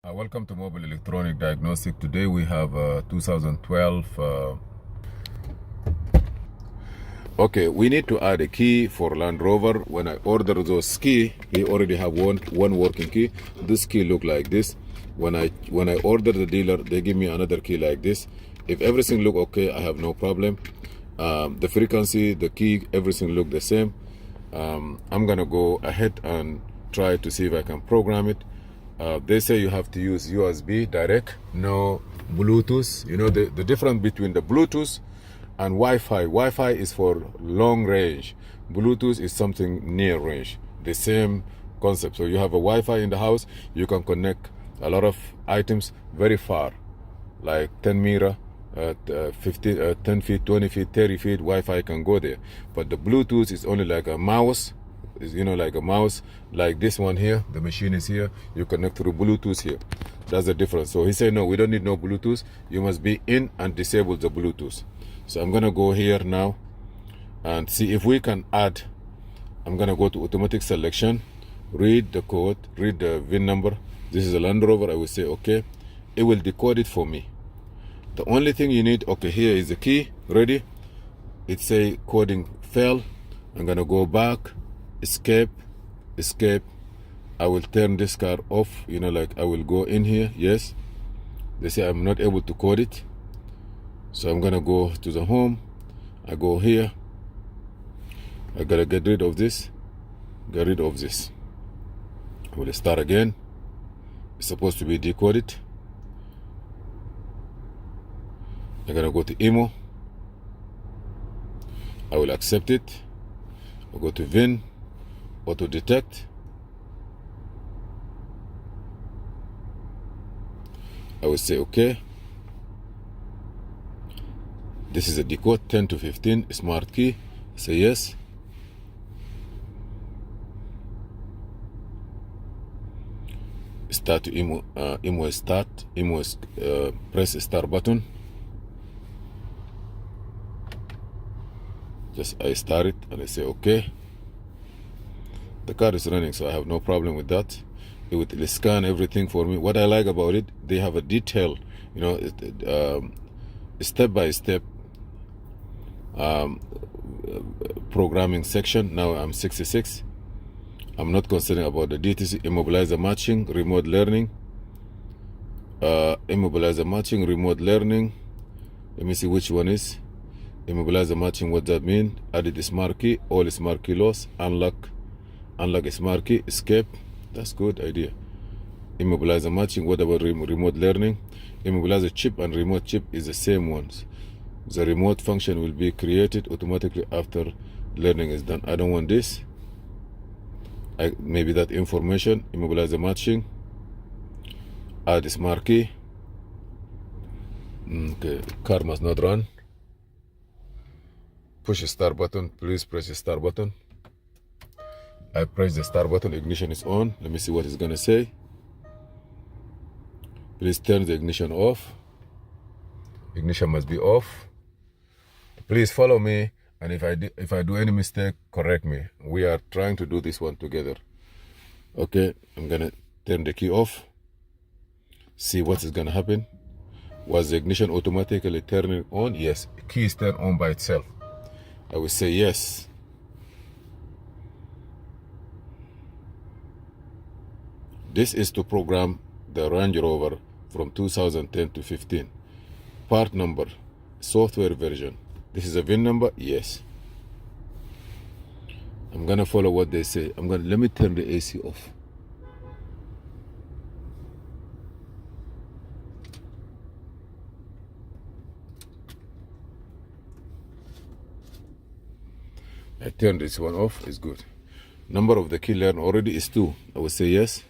Welcome to Mobile Electronic Diagnostic. Today we have 2012. Okay, we need to add a key for Land Rover. When I order those key, we already have one working key. This key look like this. When I order the dealer, they give me another key like this. If everything look okay, I have no problem. The frequency, the key, everything look the same. I'm gonna go ahead and try to see if I can program it. They say you have to use USB direct, no Bluetooth. You know the difference between the Bluetooth and Wi-Fi. Wi-Fi is for long range. Bluetooth is something near range. The same concept. So you have a Wi-Fi in the house, you can connect a lot of items very far, like 10 meter, 10 feet, 20 feet, 30 feet. Wi-Fi can go there. But the Bluetooth is only like a mouse. You know, like a mouse, like this one here. The machine is here. You connect through Bluetooth here. That's the difference. So he said, no, we don't need no Bluetooth. You must be in and disable the Bluetooth. So I'm gonna go here now and see if we can add. I'm gonna go to automatic selection, read the code, read the VIN number. This is a Land Rover. I will say okay. It will decode it for me. The only thing you need, okay, here is the key ready. It say coding fail. I'm gonna go back, escape. I will turn this car off. You know, like I will go in here. Yes, they say I'm not able to code it, so I'm gonna go to the home. I go here. I gotta get rid of this. I will start again. It's supposed to be decoded. I'm gonna go to IMO. I will accept it. I go to VIN, auto detect. I will say okay. This is a decode 10 to 15 smart key. Say yes. Start to IMO. IMO start. IMO is press start button. Just I start it and I say okay. The car is running, so I have no problem with that. It will scan everything for me. What I like about it, they have a detail, you know, step by step programming section. Now I'm 66. I'm not concerned about the DTC, immobilizer matching, remote learning. Immobilizer matching, remote learning. Let me see which one is. Immobilizer matching, what that mean? Added smart key, all smart key loss, unlock smart key, escape. That's good idea. Immobilizer matching, what about remote learning? Immobilizer chip and remote chip is the same ones. The remote function will be created automatically after learning is done. I don't want this. Maybe that information. Immobilizer matching, add smart key. Okay, car must not run. Push the start button. Please press the start button. I press the start button. Ignition is on. Let me see what it's gonna say. Please turn the ignition off. Ignition must be off. Please follow me, and if I do any mistake, correct me. We are trying to do this one together. Okay, I'm gonna turn the key off. See what is gonna happen. Was the ignition automatically turning on? Yes. Key is turned on by itself. I will say yes. This is to program the Range Rover from 2010 to 15. Part number, software version. This is a VIN number? Yes. I'm gonna follow what they say. Let me turn the AC off. I turned this one off. It's good. Number of the key learned already is 2. I will say yes.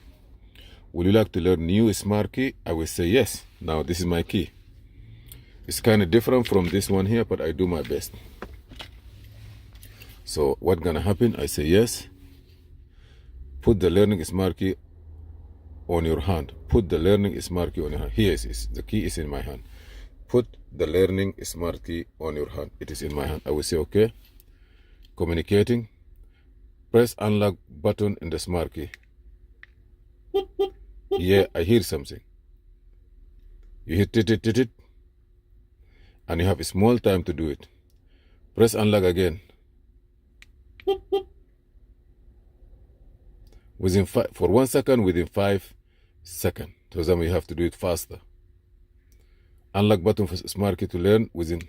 Would you like to learn new smart key? I will say yes. Now this is my key. It's kind of different from this one here, but I do my best. So what's gonna happen? I say yes. Put the learning smart key on your hand. Put the learning smart key on your hand. Here it is. The key is in my hand. Put the learning smart key on your hand. It is in my hand. I will say okay. Communicating. Press unlock button in the smart key. Yeah, I hear something. You hit it, and you have a small time to do it. Press unlock again. For 1 second, within 5 seconds. So then you have to do it faster. Unlock button for smart key to learn within.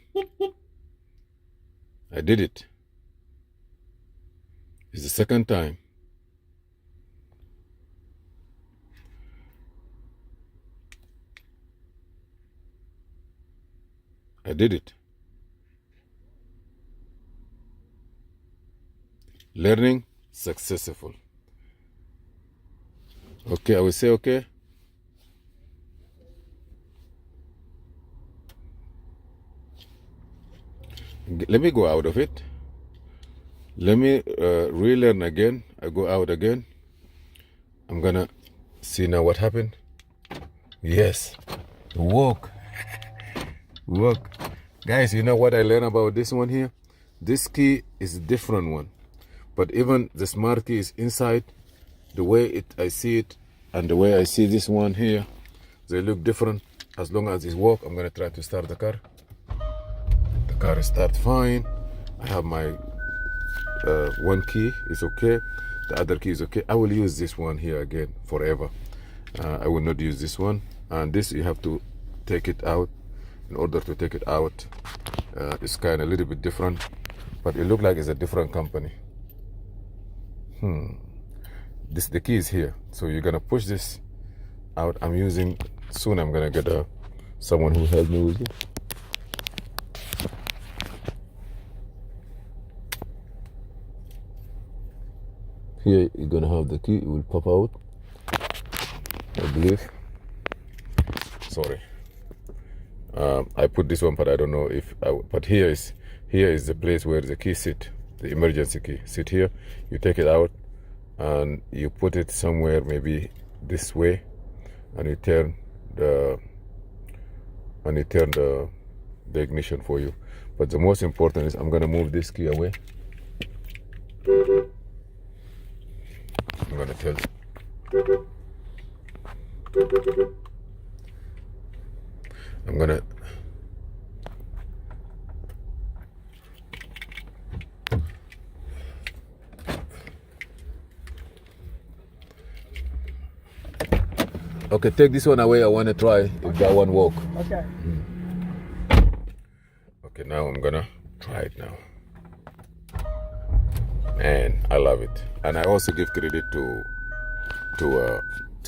I did it. It's the second time. I did it. Learning successful. Okay, I will say okay. Let me go out of it. Let me relearn again. I go out again. I'm gonna see now what happened. Yes, work. Work. Guys, you know what I learned about this one here? This key is a different one. But even the smart key is inside. The way I see it and the way I see this one here, they look different. As long as it works, I'm gonna try to start the car. The car starts fine. I have my one key is okay. The other key is okay. I will use this one here again forever. I will not use this one. And this you have to take it out. In order to take it out, it's kind of a little bit different, but it looks like it's a different company. The key is here, so you're gonna push this out. I'm using soon. I'm gonna get someone who help me with it. Here you're gonna have the key. It will pop out, I believe. Sorry. I put this one, but I don't know if. But here is the place where the key sit, the emergency key. Sit here. You take it out, and you put it somewhere, maybe this way, and you turn the ignition for you. But the most important is I'm gonna move this key away. I'm gonna tell. I'm gonna okay, take this one away. I want to try if that one work. Okay. Okay, now I'm gonna try it now. Man, I love it. And I also give credit to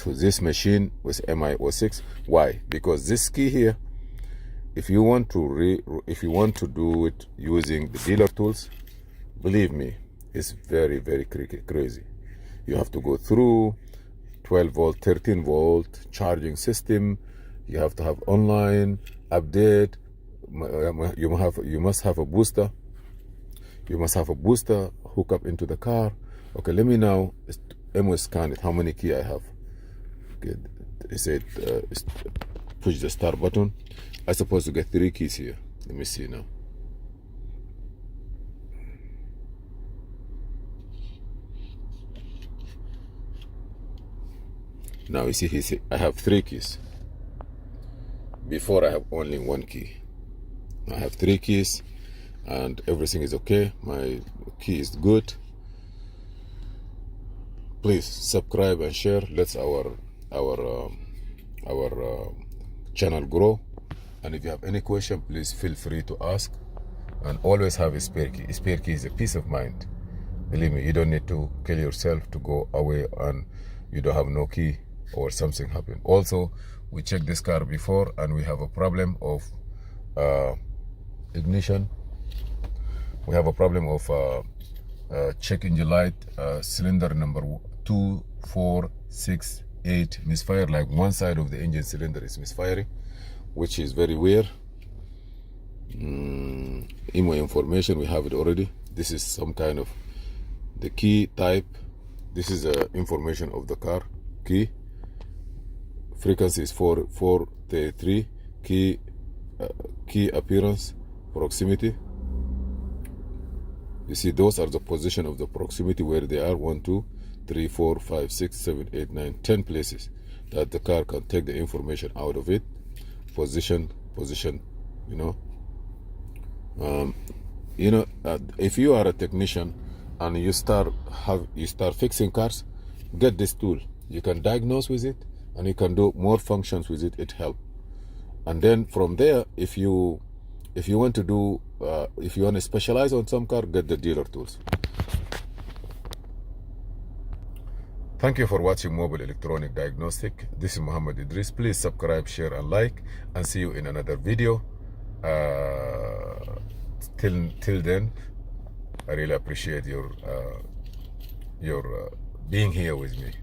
this machine with MI06. Why? Because this key here, if you want to do it using the dealer tools, believe me, it's very, very crazy. You have to go through 12 volt, 13 volt charging system. You have to have online update. You must have a booster. You must have a booster hook up into the car. Okay, let me now scan it. How many key I have? Okay, it said push the start button. I'm supposed to get 3 keys here. Let me see now. Now you see, I have 3 keys. Before I have only 1 key. I have 3 keys, and everything is okay. My key is good. Please subscribe and share. Let's our channel grow. And if you have any question, please feel free to ask. And always have a spare key. A spare key is a peace of mind. Believe me, you don't need to kill yourself to go away and you don't have no key or something happen. Also, we checked this car before and we have a problem of ignition. We have a problem of check engine light, cylinder number 2468 misfire, like one side of the engine cylinder is misfiring, which is very weird. IMO information, we have it already. This is some kind of the key type. This is information of the car key. frequency is 433, key appearance, proximity. You see, those are the position of the proximity where they are. 1, 2, 3, 4, 5, 6, 7, 8, 9, 10 places that the car can take the information out of it. Position, you know. If you are a technician and you start fixing cars, get this tool. You can diagnose with it and you can do more functions with it. It helps. And then from there, if you want to do if you want to specialize on some car, get the dealer tools. Thank you for watching Mobile Electronic Diagnostic. This is Muhammad Idris. Please subscribe, share and like, and see you in another video. Till then, I really appreciate your being here with me.